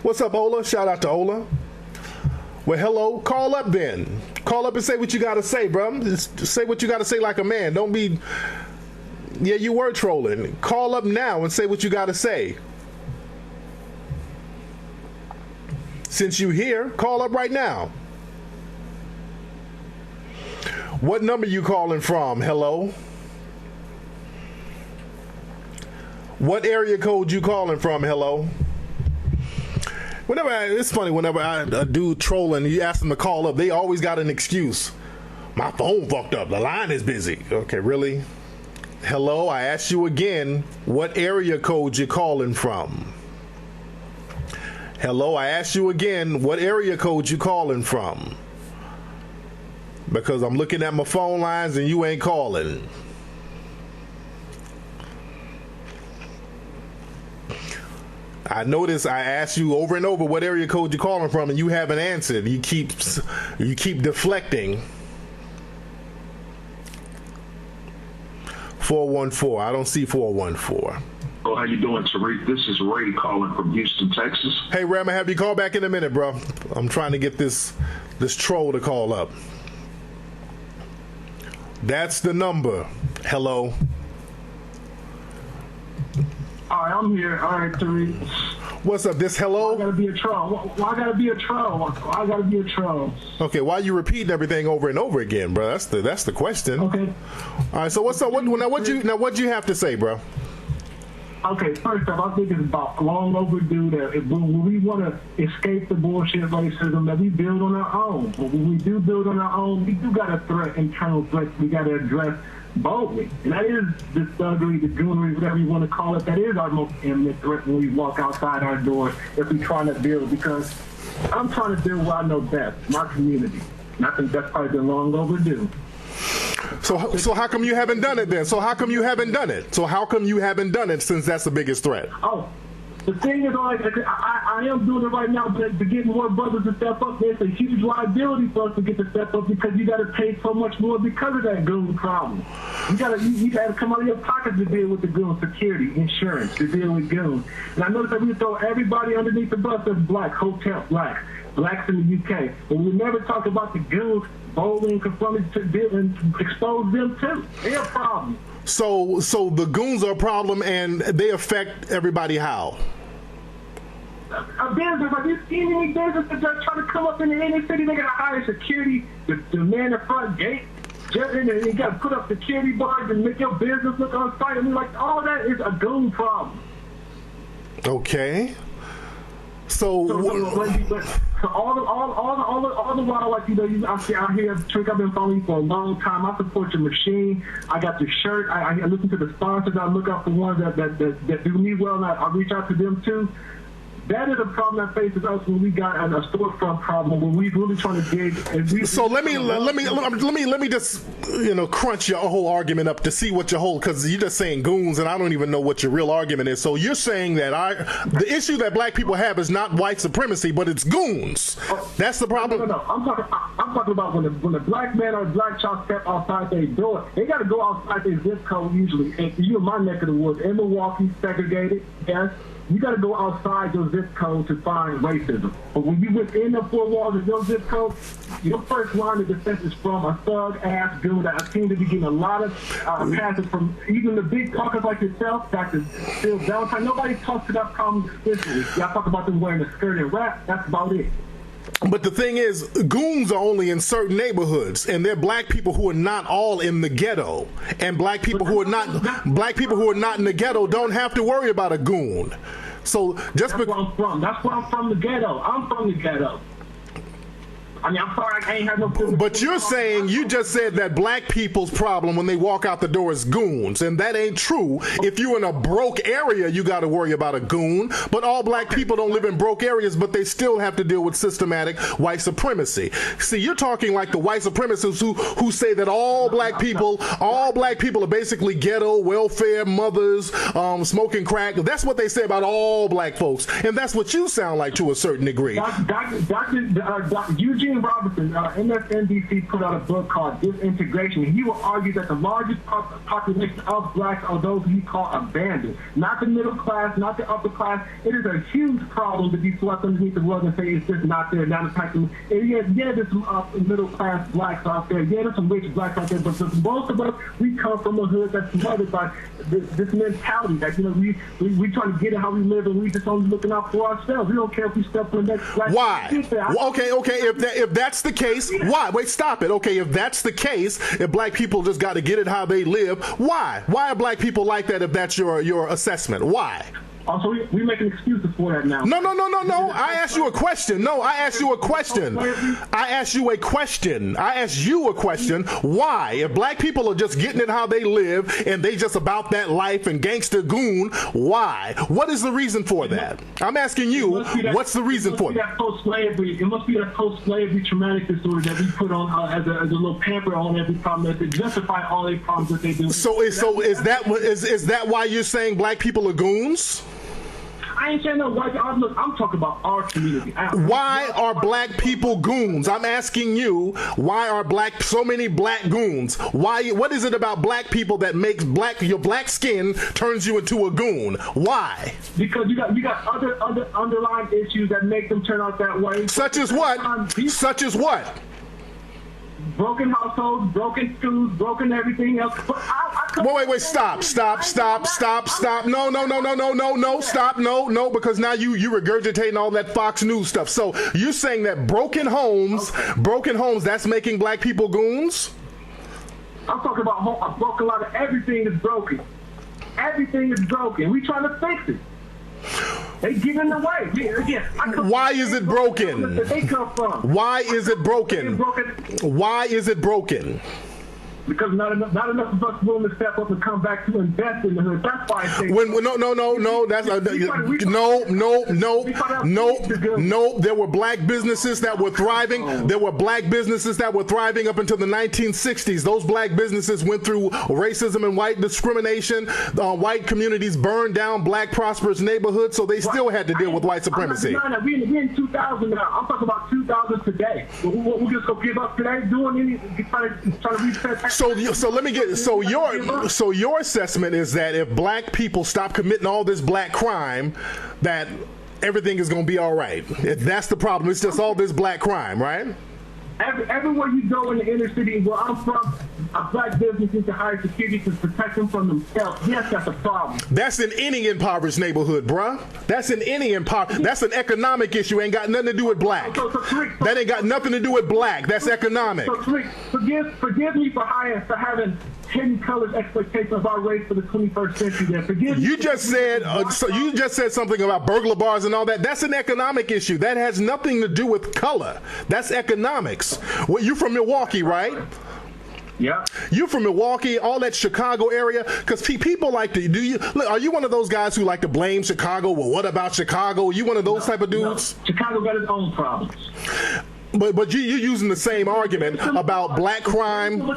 What's up, Ola? Shout out to Ola. Well, hello. Call up then. Call up and say what you got to say, bro. Just say what you got to say like a man. Don't be... Yeah, you were trolling. Call up now and say what you got to say. Since you here, call up right now. What number you calling from? Hello? What area code you calling from? Hello? It's funny, whenever I do trolling, you ask them to call up, they always got an excuse. My phone fucked up. The line is busy. Okay, really? Hello, I asked you again, what area code you calling from? Hello, I asked you again, what area code you calling from? Because I'm looking at my phone lines and you ain't calling. I notice I asked you over and over what area code you're calling from, and you haven't answered. You keep deflecting. 414. I don't see 414. Oh, how you doing, Tariq? This is Ray calling from Houston, Texas. Hey, Ray, I'm gonna have you call back in a minute, bro. I'm trying to get this troll to call up. That's the number. Hello. All right, I'm here. All right, Tariq. What's up? This hello? I gotta be a troll. Why I gotta be a troll? I gotta be a troll. Okay, why are you repeating everything over and over again, bro? That's the question. Okay. All right. So what's up? What you have to say, bro? Okay, first off, I think it's about long overdue that when we want to escape the bullshit racism, that we build on our own. But when we do build on our own, we do got a threat, internal threats we got to address boldly. And that is the thuggery, the goonery, whatever you want to call it. That is our most imminent threat when we walk outside our doors if we're trying to build. Because I'm trying to build what I know best, my community. And I think that's probably been long overdue. So how come you haven't done it then? So how come you haven't done it since that's the biggest threat? Oh, the thing is, I am doing it right now, but to get more brothers to step up, it's a huge liability for us to get to step up because you got to pay so much more because of that goon problem. You got to come out of your pocket to deal with the goon, security, insurance, to deal with goons. And I noticed that we throw everybody underneath the bus as black, hotel blacks in the UK, but we never talk about the goons boldly and confront to deal and expose them too. They're a problem. So the goons are a problem, and they affect everybody how? A business, like you see any business that just try to come up in the inner city, they got to hire security, the man in front gate, and you got to put up security bars and make your business look on site. And we're like, all that is a goon problem. Okay. So all the while, like, you know, I hear Trick, I've been following you for a long time. I support your machine. I got the shirt. I listen to the sponsors. I look out for ones that do me well, and I reach out to them too. That is a problem that faces us when we got a storefront problem when we really trying to dig. So let me just crunch your whole argument up to see what your whole, because you're just saying goons and I don't even know what your real argument is. So you're saying that the issue that black people have is not white supremacy, but it's goons. That's the problem. No. I'm talking about when a black man or a black child step outside their door, they got to go outside their zip code usually. And you in my neck of the woods in Milwaukee, segregated, yes. You got to go outside your zip code to find racism. But when you within the four walls of your zip code, your first line of defense is from a thug-ass goon that I seem to be getting a lot of passes from even the big talkers like yourself, Dr. Phil Valentine. Nobody talks to that problem explicitly. Y'all talk about them wearing a skirt and rap. That's about it. But the thing is, goons are only in certain neighborhoods, and they're black people who are not all in the ghetto. And black people who are not in the ghetto don't have to worry about a goon. So just that's where I'm from. That's where I'm from, the ghetto. I'm from the ghetto. I mean, I'm sorry, I ain't had no. But you're saying, you just said that black people's problem when they walk out the door is goons, and that ain't true. If you're in a broke area, you got to worry about a goon. But all black people don't live in broke areas, but they still have to deal with systematic white supremacy. See, you're talking like the white supremacists who say that all black people are basically ghetto, welfare mothers, smoking crack. That's what they say about all black folks, and that's what you sound like to a certain degree. Dr. Eugene Ian Robinson, MSNBC, put out a book called Disintegration. He will argue that the largest population of blacks are those he called abandoned. Not the middle class, not the upper class. It is a huge problem to be swept underneath the rug and say it's just not there, not impacting. Yeah, there's some middle class blacks out there. Yeah, there's some rich blacks out there, but most of us, we come from a hood that's smothered by this mentality that, you know, we trying to get it how we live, and we just only looking out for ourselves. We don't care if we step on the next black. Why? Okay. If that's the case, why? Wait, stop it. Okay, if that's the case, if black people just got to get it how they live, why? Why are black people like that? If that's your assessment, why? Also, we making excuses for that now. No. I asked you a question. No, I asked you a question. I asked you a question. I asked you a question. Why? If black people are just getting it how they live and they just about that life and gangster goon, why? What is the reason for that? I'm asking you, what's the reason for that? It must be that post-slavery traumatic disorder that we put on as a little pamper on every problem to justify all the problems that they do. So is that why you're saying black people are goons? I ain't saying no white. Look, I'm talking about our community. Why are black people goons? I'm asking you, why are so many black goons? Why? What is it about black people that makes your black skin turns you into a goon? Why? Because you got other underlying issues that make them turn out that way. Such as what? Such as what? Broken households, broken schools, broken everything else. But wait, stop. No, stop. No, because now you regurgitating all that Fox News stuff. So you're saying that broken homes, that's making black people goons? I'm talking about a broken lot of everything is broken. Everything is broken. We trying to fix it. They giving away. Why is it broken? They come from. Why is it broken? Why is it broken? Because not enough of us willing to step up and come back to invest in the hood. That's why I think. No. That's no. There were black businesses that were thriving. There were black businesses that were thriving up until the 1960s. Those black businesses went through racism and white discrimination. White communities burned down black prosperous neighborhoods, so they still had to deal with white supremacy. We in 2000 now. I'm talking about 2000 today. We're just gonna give up today doing trying to reset. So let me get your assessment is that if black people stop committing all this black crime, that everything is going to be all right. That's the problem. It's just all this black crime, right? Everywhere you go in the inner city where I'm from, a black business needs to hire security to protect them from themselves. Yes, that's a problem. That's in any impoverished neighborhood, bruh. That's in any That's an economic issue. Ain't got nothing to do with black. That ain't got nothing to do with black. That's economic. So Tariq, forgive me for having hidden colors expectations of our race for the 21st century. There, forgive me. You just said something about burglar bars and all that. That's an economic issue. That has nothing to do with color. That's economics. Well, you from Milwaukee, right? Yeah. You from Milwaukee, all that Chicago area, because people like to. Are you one of those guys who like to blame Chicago? Well, what about Chicago? Are you one of those type of dudes? No. Chicago got its own problems. But you're using the same argument about black crime.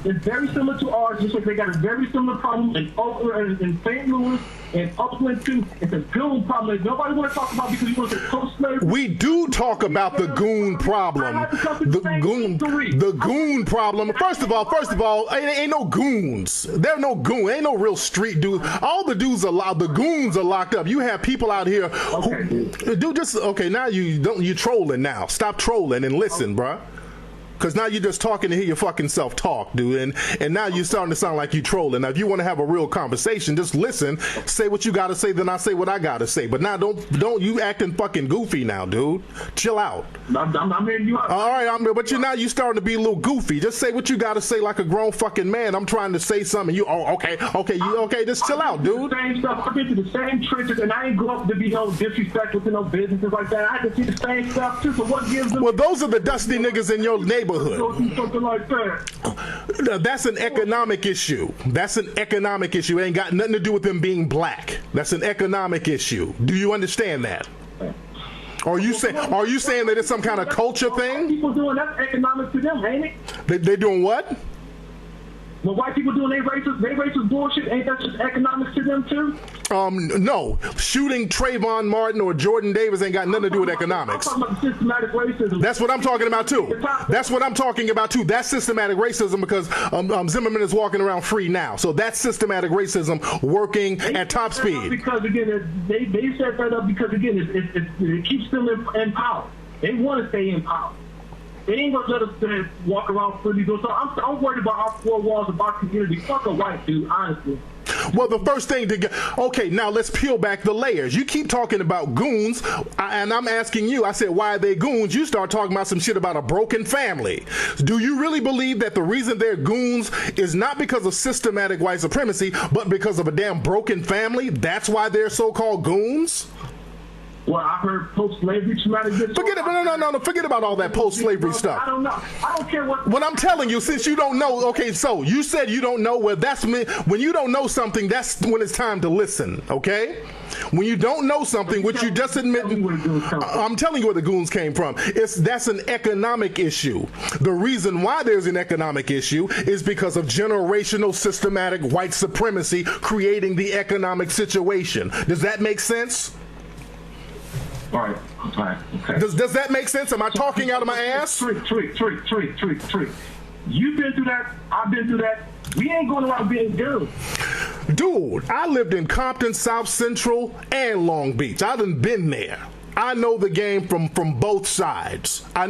It's very similar to ours. Just like they got a very similar problem in Oakland, in St. Louis, and Oakland too. It's a goon problem that nobody want to talk about because you want to post-slavery. We do talk about the goon problem. The goon problem. First of all, ain't no goons. There are no goons. Ain't no real street dudes. All the dudes the goons are locked up. You have people out here who now you trolling now. Stop trolling and listen, bruh. Because now you're just talking to hear your fucking self talk, dude. And now you're starting to sound like you trolling. Now, if you want to have a real conversation, just listen, say what you got to say, then I say what I got to say. But now don't you acting fucking goofy now, dude. Chill out. I'm hearing you out. All right, but now you starting to be a little goofy. Just say what you got to say like a grown fucking man. I'm trying to say something. Okay, just chill out, dude. Same stuff. I've been to the same trenches, and I ain't grow up to be no disrespectful to no businesses like that. I had to see the same stuff, too. So what gives them... Well, those are the dusty niggas in your neighborhood. Something like that. That's an economic issue. It ain't got nothing to do with them being black. That's an economic issue. Do you understand that? Are you saying that it's some kind of culture thing? People doing that's economic to them, ain't it? They doing what? When white people doing their racist bullshit, ain't that just economics to them too? No. Shooting Trayvon Martin or Jordan Davis ain't got nothing to do with economics. I'm talking about systematic racism. That's what I'm talking about too. That's what I'm talking about too. That's systematic racism because Zimmerman is walking around free now. So that's systematic racism working at top speed. Because again, they set that up because again, it keeps them in power. They want to stay in power. They ain't gonna let us walk around freely. So I'm worried about our four walls of our community. Fuck a white dude, honestly. Well, the first thing to get, okay, now let's peel back the layers. You keep talking about goons, and I'm asking you, I said, why are they goons? You start talking about some shit about a broken family. Do you really believe that the reason they're goons is not because of systematic white supremacy, but because of a damn broken family? That's why they're so-called goons? Well, I heard post-slavery traumatic disorder. Forget it. No. Forget about all that post-slavery stuff. I don't know. I don't care what. What I'm telling you, since you don't know, okay, so you said you don't know. Well, that's me. When you don't know something, that's when it's time to listen, okay? When you don't know something, which you just admit, I'm telling you where the goons came from. That's an economic issue. The reason why there's an economic issue is because of generational systematic white supremacy creating the economic situation. Does that make sense? All right. Okay. Does that make sense? Am I talking out of my ass? Tariq. You've been through that. I've been through that. We ain't going around being good. Dude, I lived in Compton, South Central, and Long Beach. I done been there. I know the game from both sides. So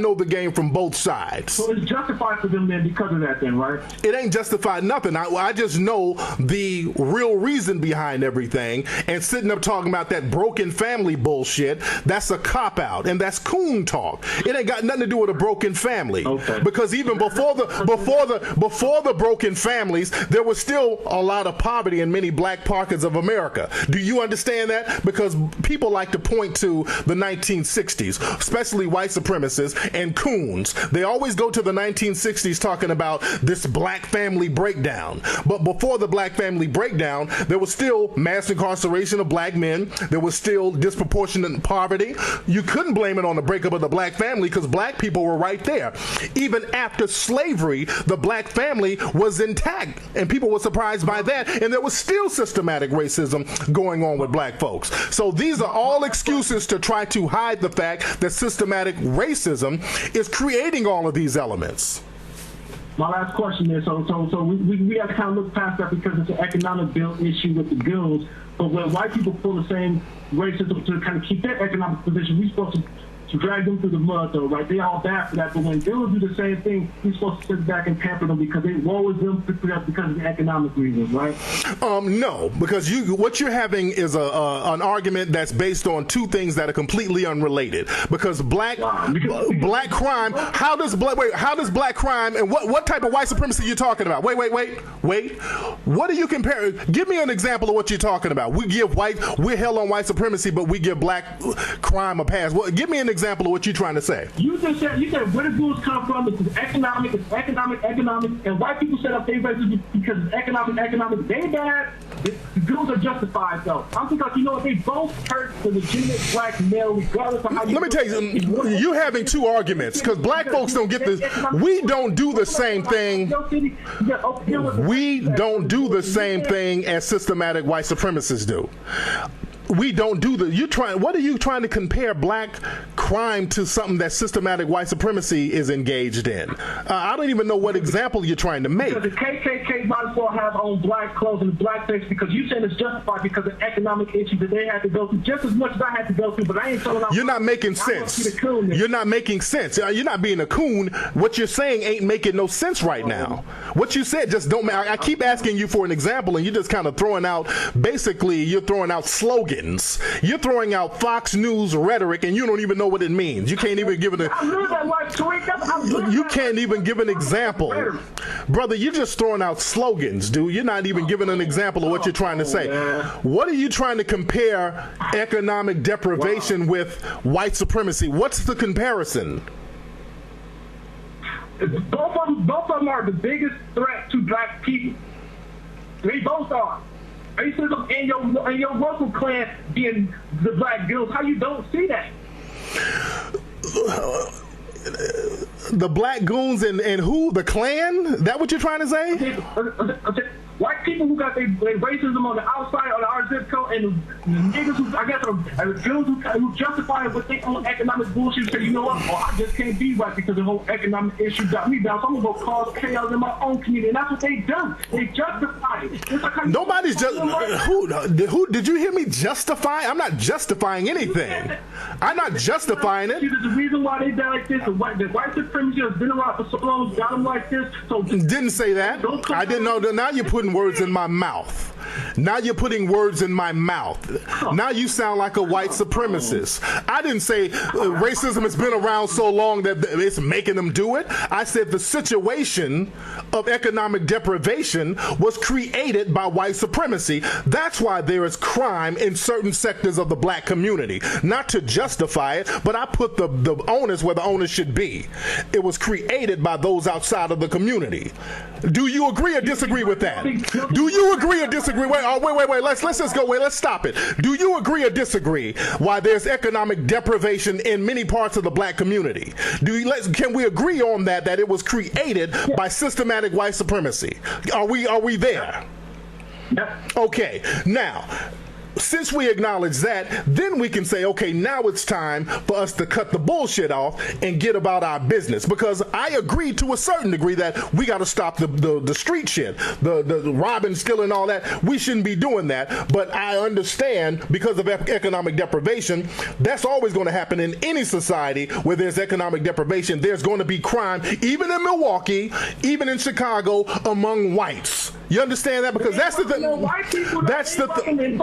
it's justified for them then because of that then, right? It ain't justified nothing. I just know the real reason behind everything, and sitting up talking about that broken family bullshit, that's a cop-out, and that's coon talk. It ain't got nothing to do with a broken family. Okay. Because even before the broken families, there was still a lot of poverty in many black pockets of America. Do you understand that? Because people like to point to the 1960s, especially white supremacists and coons. They always go to the 1960s talking about this black family breakdown. But before the black family breakdown, there was still mass incarceration of black men. There was still disproportionate poverty. You couldn't blame it on the breakup of the black family because black people were right there. Even after slavery, the black family was intact, and people were surprised by that, and there was still systematic racism going on with black folks. So these are all excuses to try to hide the fact that systematic racism is creating all of these elements. My last question is, so we have to kind of look past that because it's an economic built issue with the goons, but when white people pull the same racism to kind of keep their economic position, we're supposed to drag them through the mud, though, right? They all bad for that, but when dudes do the same thing, we're supposed to sit back and pamper them because they woe is them because of the economic reasons, right? No, because what you're having is an argument that's based on two things that are completely unrelated. Because black crime, how does black crime and what type of white supremacy you're talking about? Wait. What do you compare? Give me an example of what you're talking about. We're hell on white supremacy, but we give black crime a pass. Give me an example of what you're trying to say. You said where the goons come from. It's economic, and white people set up their races because it's economic. They bad. The goons are justified though. I'm because you know what, they both hurt the legitimate black male regardless of how you. Let me tell you, you're having two arguments because black folks don't get this. We don't do the same thing. We don't do the same thing as systematic white supremacists do. We don't do what are you trying to compare black crime to something that systematic white supremacy is engaged in? I don't even know what example you're trying to make. Because the KKK might as well have on black clothes and blackface because you saying it's justified because of economic issues that they had to go through just as much as I had to go through, but I ain't telling them. You're not making sense. You're not making sense. You're not being a coon. What you're saying ain't making no sense right now. What you said just don't make. I keep asking you for an example and you're just kind of throwing out, basically you're throwing out slogans. You're throwing out Fox News rhetoric, and you don't even know what it means. You can't even give it You can't even give an example, brother. You're just throwing out slogans, dude. You're not even giving an example of what you're trying to say. What are you trying to compare economic deprivation with white supremacy? What's the comparison? Both of them are the biggest threat to black people. They both are. Racism and your local clan being the black girls. How you don't see that? The black goons and who? The Klan? That what you're trying to say? White people who got their racism on the outside of our zip code, and the niggas who, I guess, are goons who justify it with their own economic bullshit. So you know what? I just can't be white because the whole economic issue got me down. So I'm gonna go cause chaos in my own community, and that's what they do. They justify it. Nobody's just who did you hear me justify? I'm not justifying anything. I'm not justifying it. There's a reason why they die like this. The white supremacy has been around for so long, got them like this. So didn't say that. I didn't know. Now you're putting words in my mouth. Now you're putting words in my mouth. Now you sound like a white supremacist. I didn't say racism has been around so long that it's making them do it. I said the situation of economic deprivation was created by white supremacy. That's why there is crime in certain sectors of the black community. Not to justify it, but I put the onus where the onus should be. It was created by those outside of the community. Do you agree or disagree with that? Do you agree or disagree? Wait. Let's just go. Let's stop it. Do you agree or disagree why there's economic deprivation in many parts of the black community? Can we agree on that it was created by systematic white supremacy? Are we there? Okay. Now, since we acknowledge that, then we can say, okay, now it's time for us to cut the bullshit off and get about our business. Because I agree to a certain degree that we got to stop the street shit, the robbing, stealing, all that. We shouldn't be doing that. But I understand because of economic deprivation, that's always going to happen in any society where there's economic deprivation. There's going to be crime, even in Milwaukee, even in Chicago, among whites. You understand that? Because that's the thing. That's the thing.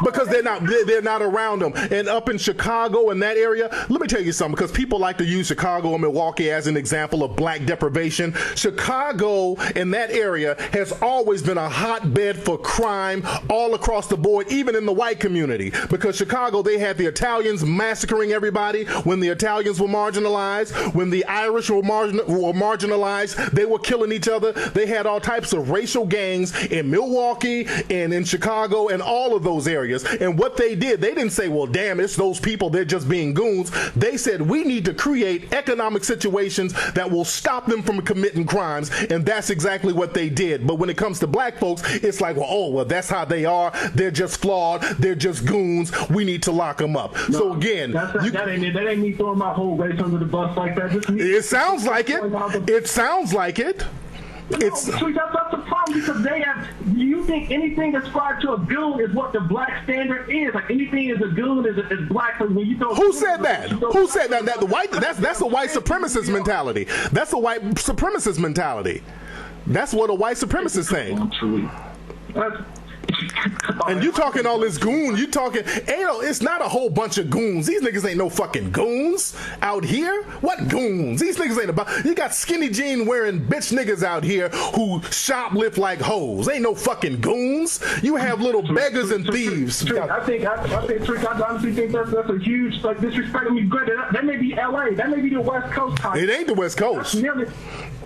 Because they're not around them. And up in Chicago and that area, let me tell you something, because people like to use Chicago and Milwaukee as an example of black deprivation. Chicago and that area has always been a hotbed for crime all across the board, even in the white community. Because Chicago, they had the Italians massacring everybody when the Italians were marginalized, when the Irish were marginalized, they were killing each other. They had all types of racial gangs in Milwaukee and in Chicago and all of those areas. And what they did, they didn't say, well, damn, it's those people, they're just being goons. They said, we need to create economic situations that will stop them from committing crimes. And that's exactly what they did. But when it comes to black folks, it's like, well, that's how they are. They're just flawed. They're just goons. We need to lock them up. No, so again, that ain't me throwing my whole race under the bus like that. It sounds like it. It sounds like it. That's the problem, because they have. You think anything ascribed to a goon is what the black standard is? Like anything is a goon is black. When you don't. Who said that? Who said that? That the white. That's a white supremacist mentality. That's a white supremacist mentality. That's what a white supremacist saying. And you talking all this goon, you talking, it's not a whole bunch of goons. These niggas ain't no fucking goons out here. What goons? These niggas ain't about, you got skinny jean wearing bitch niggas out here who shoplift like hoes. Ain't no fucking goons. You have little beggars and thieves. I think, Tariq, I honestly think that's a huge, like, disrespect. I mean, granted, that may be LA, that may be the West Coast type. It ain't the West Coast.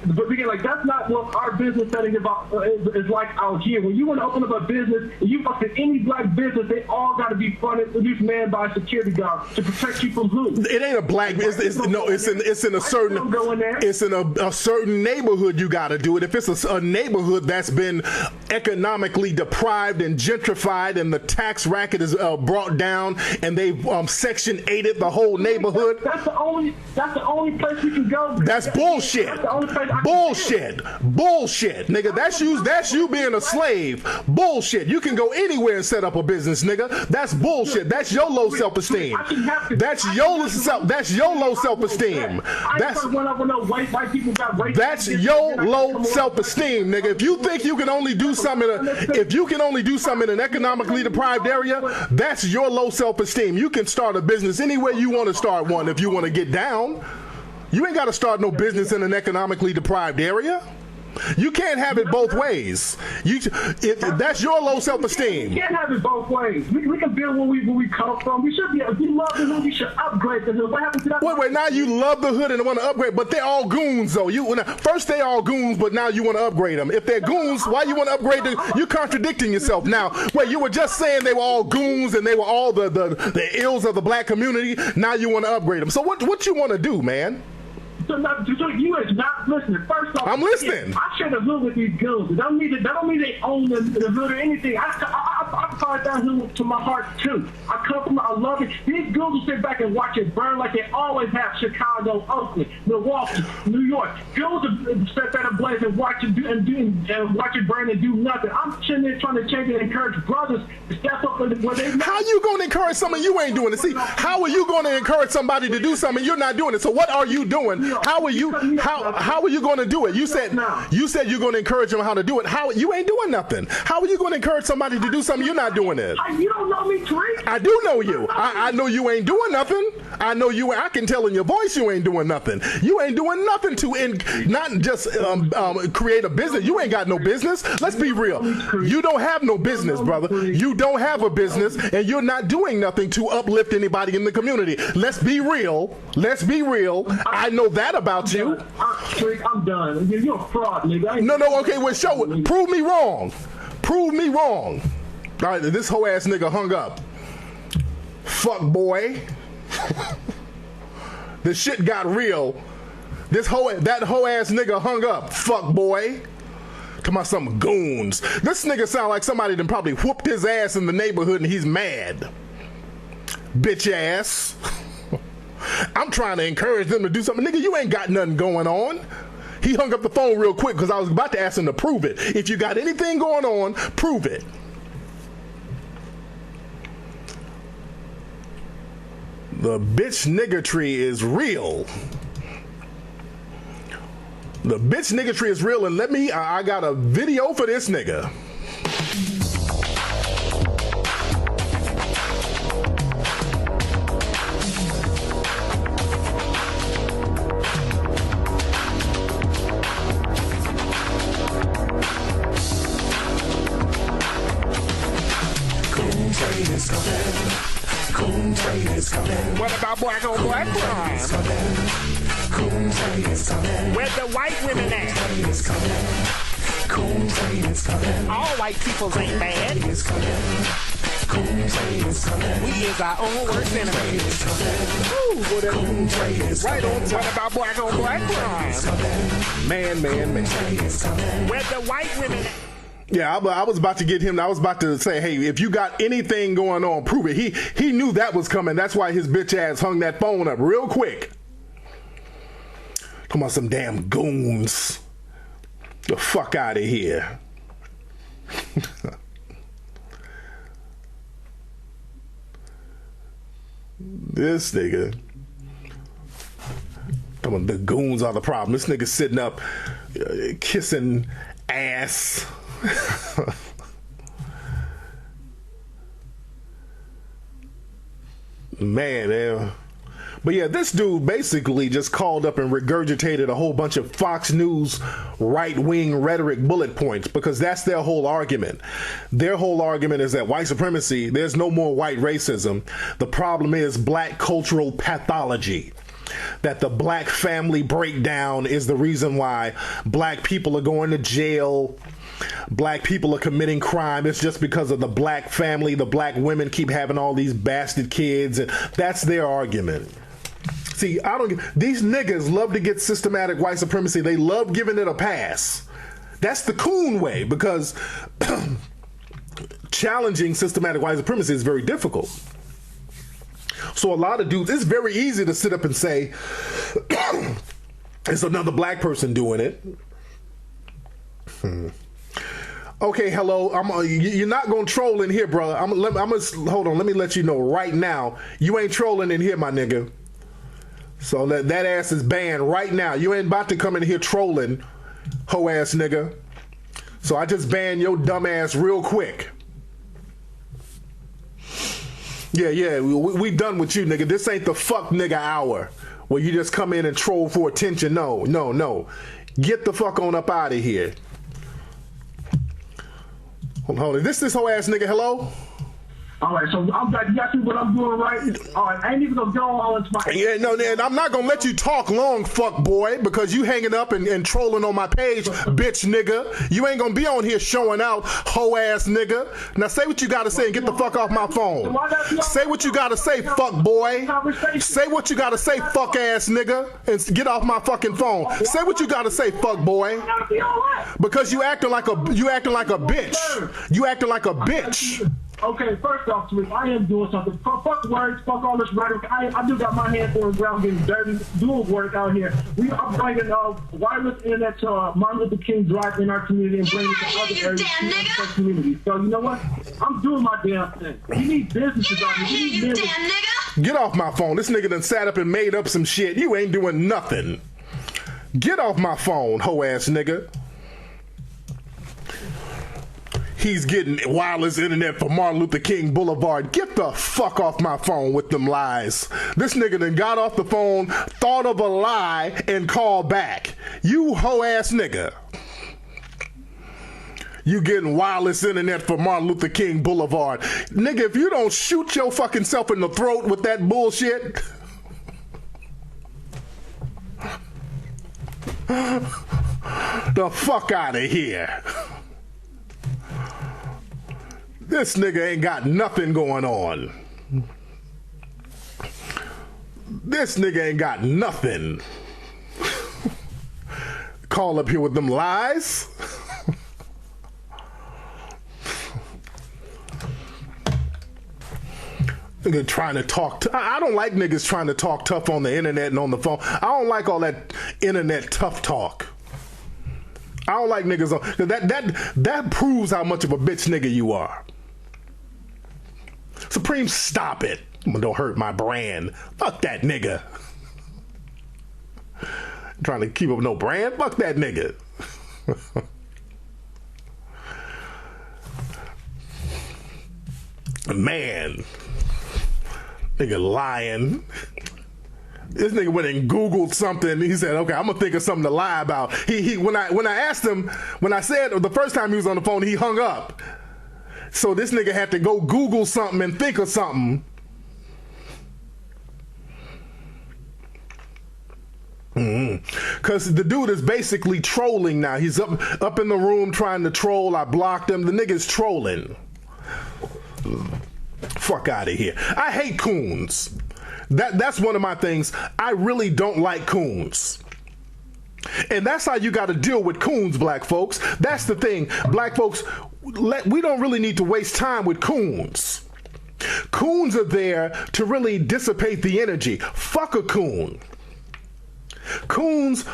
But again, like, that's not what our business setting is like out here. When you want to open up a business, and you fuck with any black business, they all got to be fronted, at least manned by a security guard to protect you from who? It ain't a black. It's in a certain neighborhood. You got to do it. If it's a neighborhood that's been economically deprived and gentrified, and the tax racket is brought down, and they've Section 8'd the whole neighborhood. That's the only place we can go. That's bullshit. That's the only place. Bullshit, nigga. That's you being a slave. Bullshit. You can go anywhere and set up a business, nigga. That's bullshit. That's your low self-esteem. That's your low self-esteem. That's your low self-esteem, nigga. If you think you can only do something, in an economically deprived area, that's your low self-esteem. You can start a business anywhere you want to start one if you want to get down. You ain't got to start no business in an economically deprived area. You can't have it both ways. If that's your low self-esteem. You can't have it both ways. We can build where we come from. We should be. If you love the hood, you should upgrade the hood. What happened to that? Wait. Now you love the hood and want to upgrade, but they're all goons though. First they all goons, but now you want to upgrade them. If they're goons, why you want to upgrade them? You're contradicting yourself now. Wait, you were just saying they were all goons and they were all the ills of the black community. Now you want to upgrade them. So what you want to do, man? So you is not listening. First off, I'm listening. I share the hood with these girls. That don't mean they own the hood or anything. I part that hood to my heart too. I love it. These girls will sit back and watch it burn like they always have. Chicago, Oakland, Milwaukee, New York. Girls will set that ablaze and watch it watch it burn and do nothing. I'm sitting there trying to change and encourage brothers to step up where they. How you going to encourage something you ain't doing it? See, how are you going to encourage somebody to do something you're not doing it? So what are you doing? How are you going to do it? You said you're going to encourage them how to do it. How you ain't doing nothing? How are you going to encourage somebody to do something you're not doing it? You don't know me, Tariq. I do know you. I know you ain't doing nothing. I know you. I can tell in your voice you ain't doing nothing. You ain't doing nothing to not just create a business. You ain't got no business. Let's be real. You don't have no business, brother. You don't have a business, and you're not doing nothing to uplift anybody in the community. Let's be real. Let's be real. I know that about you. Tariq, I'm done. You're a fraud, nigga. No. Okay, well, show it. Prove me wrong. Prove me wrong. All right, this hoe ass nigga hung up. Fuck boy. The shit got real. That hoe ass nigga hung up. Fuck boy. Come on, some goons. This nigga sound like somebody that probably whooped his ass in the neighborhood and he's mad. Bitch ass. I'm trying to encourage them to do something. Nigga, you ain't got nothing going on. He hung up the phone real quick because I was about to ask him to prove it. If you got anything going on, prove it. The bitch nigger tree is real. The bitch nigger tree is real, and I got a video for this nigga. What about black on black crime? Where the white women at? All white peoples ain't bad. We is our own worst enemy. Right on. What about black on black crime? Man. Where the white women at? Yeah, I was about to get him. I was about to say, hey, if you got anything going on, prove it. He knew that was coming. That's why his bitch ass hung that phone up real quick. Come on, some damn goons. The fuck out of here. This nigga. Come on, the goons are the problem. This nigga sitting up kissing ass. Man. But yeah, this dude basically just called up and regurgitated a whole bunch of Fox News right-wing rhetoric bullet points, because that's their whole argument. Their whole argument is that white supremacy, there's no more white racism. The problem is black cultural pathology. That the black family breakdown is the reason why black people are going to jail. Black people are committing crime. It's just because of the black family. The black women keep having all these bastard kids, and that's their argument. See, these niggas love to get systematic white supremacy. They love giving it a pass. That's the coon way, because challenging systematic white supremacy is very difficult. So a lot of dudes, it's very easy to sit up and say, it's another black person doing it. Okay, hello. You're not gonna troll in here, brother. Hold on. Let me let you know right now. You ain't trolling in here, my nigga. So that ass is banned right now. You ain't about to come in here trolling, hoe ass nigga. So I just banned your dumb ass real quick. Yeah. We done with you, nigga. This ain't the fuck nigga hour where you just come in and troll for attention. No. Get the fuck on up out of here. Hold on. This whole ass nigga, hello? All right, so I'm back. You got to see what I'm doing, right? All right, I ain't even gonna go all into my. Yeah, no, and I'm not gonna let you talk long, fuck boy, because you hanging up and trolling on my page, bitch nigga. You ain't gonna be on here showing out, hoe ass nigga. Now say what you gotta say and get the fuck off my phone. Say what you gotta say, fuck boy. Say what you gotta say, fuck ass nigga, and get off my fucking phone. Say what you gotta say, fuck boy. Because you acting like a bitch. You acting like a bitch. Okay, first off, Tariq, I am doing something. Fuck words, fuck all this rhetoric. I do got my hands on the ground getting dirty, doing work out here. We are bringing wireless internet to Martin Luther King Drive in our community and bringing it to other areas in our community. So, you know what? I'm doing my damn thing. We need businesses out here. We need business. Get off my phone. This nigga done sat up and made up some shit. You ain't doing nothing. Get off my phone, hoe ass nigga. He's getting wireless internet for Martin Luther King Boulevard. Get the fuck off my phone with them lies. This nigga done got off the phone, thought of a lie, and called back. You hoe ass nigga. You getting wireless internet for Martin Luther King Boulevard. Nigga, if you don't shoot your fucking self in the throat with that bullshit. The fuck out of here. This nigga ain't got nothing going on. This nigga ain't got nothing. Call up here with them lies. Nigga trying to talk. I don't like niggas trying to talk tough on the internet and on the phone. I don't like all that internet tough talk. I don't like niggas on that proves how much of a bitch nigga you are. Supreme, stop it. Don't hurt my brand. Fuck that nigga. Trying to keep up no brand? Fuck that nigga. Man. Nigga lying. This nigga went and Googled something. He said, okay, I'm gonna think of something to lie about. When I asked him, when I said the first time he was on the phone, he hung up. So this nigga had to go Google something and think of something. Because the dude is basically trolling now. He's up in the room trying to troll. I blocked him. The nigga's trolling. Fuck out of here. I hate coons. That's one of my things. I really don't like coons. And that's how you got to deal with coons, black folks. That's the thing. Black folks, we don't really need to waste time with coons. Coons are there to really dissipate the energy. Fuck a coon. Coons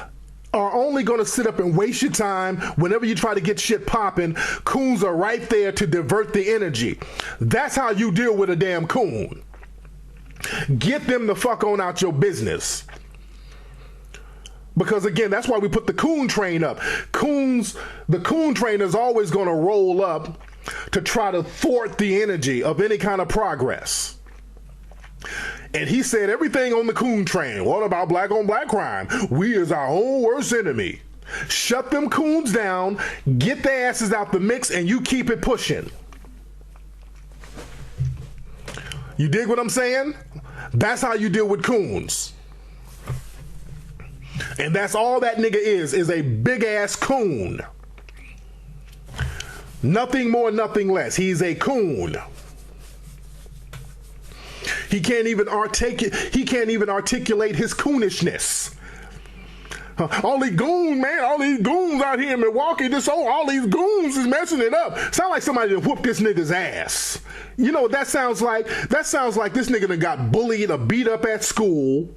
are only going to sit up and waste your time whenever you try to get shit popping. Coons are right there to divert the energy. That's how you deal with a damn coon. Get them the fuck on out your business. Because again, that's why we put the coon train up. The coon train is always going to roll up to try to thwart the energy of any kind of progress. And he said everything on the coon train. What about black on black crime? We is our own worst enemy. Shut them coons down, get their asses out the mix, and you keep it pushing. You dig what I'm saying? That's how you deal with coons. And that's all that nigga is a big ass coon. Nothing more, nothing less. He's a coon. He can't even articulate his coonishness. All these goons, man, all these goons out here in Milwaukee, all these goons is messing it up. Sound like somebody that whooped this nigga's ass. You know what that sounds like? That sounds like this nigga that got bullied or beat up at school.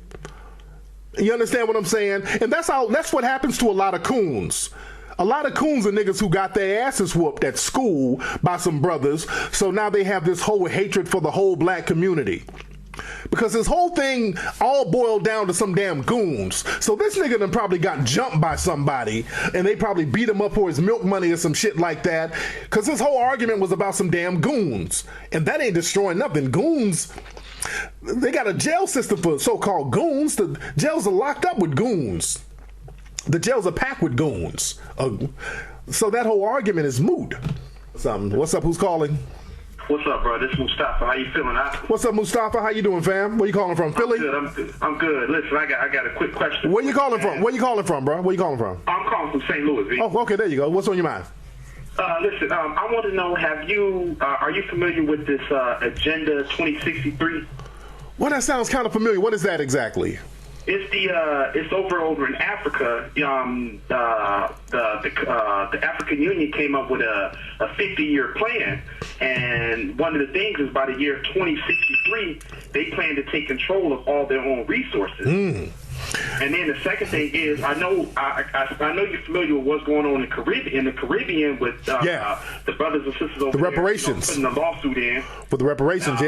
You understand what I'm saying? And that's what happens to a lot of coons. A lot of coons are niggas who got their asses whooped at school by some brothers, so now they have this whole hatred for the whole black community. Because this whole thing all boiled down to some damn goons. So this nigga done probably got jumped by somebody, and they probably beat him up for his milk money or some shit like that. Because this whole argument was about some damn goons. And that ain't destroying nothing. Goons, they got a jail system for so-called goons. The jails are locked up with goons. The jails are packed with goons. So that whole argument is moot. What's up? Who's calling? What's up, bro? This is Mustafa. How you feeling? What's up, Mustafa? How you doing, fam? Where you calling from? Philly? I'm good. Listen, I got a quick question. Where you calling from? Where you calling from, bro? Where you calling from? I'm calling from St. Louis. V. Oh, okay. There you go. What's on your mind? Listen, I want to know, are you familiar with this Agenda 2063? Well, that sounds kind of familiar. What is that exactly? It's over in Africa. The African Union came up with a 50-year plan, and one of the things is by the year 2063, they plan to take control of all their own resources. And then the second thing is, I know you're familiar with what's going on in the Caribbean with the brothers and sisters over the reparations. There, putting a lawsuit in for the reparations.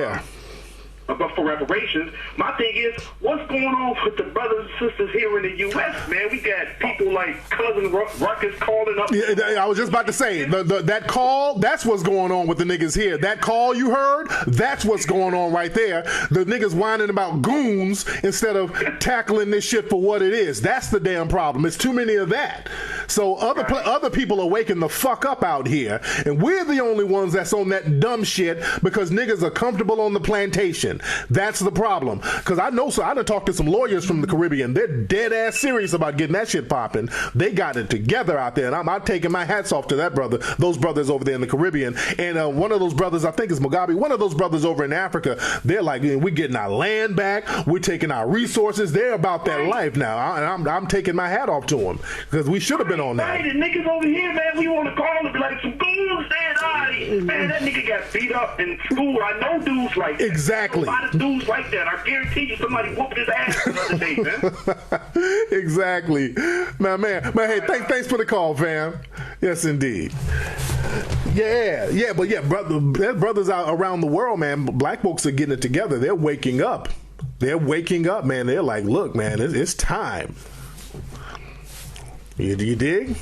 But for reparations, my thing is, what's going on with the brothers and sisters here in the U.S., man? We got people like Cousin Ruckus calling up. Yeah, I was just about to say, that call, that's what's going on with the niggas here. That call you heard, that's what's going on right there. The niggas whining about goons instead of tackling this shit for what it is. That's the damn problem. It's too many of that. So other people are waking the fuck up out here, and we're the only ones that's on that dumb shit because niggas are comfortable on the plantation. That's the problem. Because I done talked to some lawyers from the Caribbean. They're dead ass serious about getting that shit popping. They got it together out there, and I'm taking my hats off to that brother, those brothers over there in the Caribbean. And one of those brothers, I think is Mugabe, one of those brothers over in Africa, they're like, we're getting our land back, we're taking our resources. They're about that life now, and I'm taking my hat off to them because we should have been on that. Right, the niggas over here, man, we want to call and be like, some goons, man, that nigga got beat up in school. I know dudes like that. Exactly. A lot of dudes like that. I guarantee you somebody whooped his ass the other day, man. Exactly. Man, hey, thanks for the call, fam. Yes, indeed. Brothers out around the world, man, black folks are getting it together. They're waking up. Man. They're like, look, man, it's time. You dig?